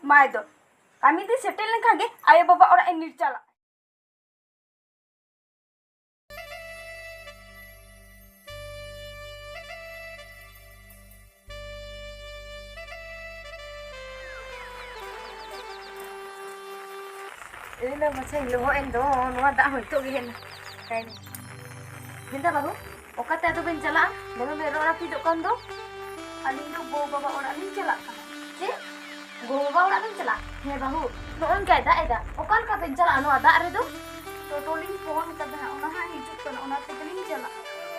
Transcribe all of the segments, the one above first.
My दो कमी दी settle लेखा गे आयो बाबा ओरा इन चला Ini macam loho endo, nuah dah hoito gini. Kain. Minta bahu, okat itu ben cala, demi mero orang tidak kondo. Ani itu bawa bawa orang ini cala. Je, bawa bawa orang ini cala. Hei bahu, nuan kaya dah ada. Okat kah ben cala nuah dah ada tu. Totoling pohon kita dah, orang hanya hidup kan, orang tegeling cala.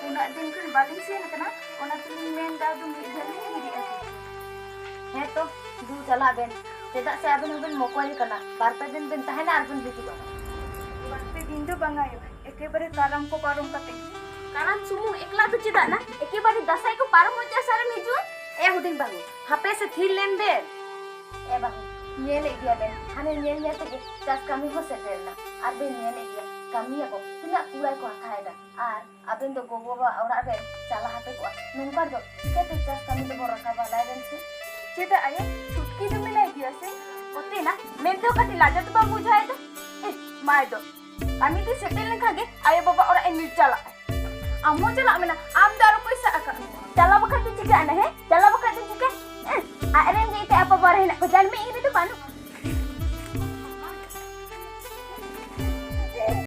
Una tinggal baling sih nak kena, orang tegeling main dah tu mungkin ini dia. Hei tu, du cala ben. Tidak saya abin mokoi kena, barpe din ben tahan arbun bijiba. Barpe din tu bangai, ekebare karam ko parum kate. Karam sumu ekla tu cida na, ekebare dasai ko parum moja saran hiju. Huding bangu, hape se thil len ben. Bangu, nyele dia ben, hane nyel tege jas kami ho setel na. Arben nyele dia, kami ako tidak kulai ko athai da. Ar abin do gogo ba aura ben cala hape ko. Nungkar do, kita tu jas kami do boraka ba lai ben se. Cida ayo, छुटकी जो मिला है से होती ना मैं तो कति लाजा तो बाबू जाए तो माय दो कमी दी सेटल लेखा गे आयो बाबा और इन चला आमो चला मेना आम दारो कोई सा चला बखत चिका ना है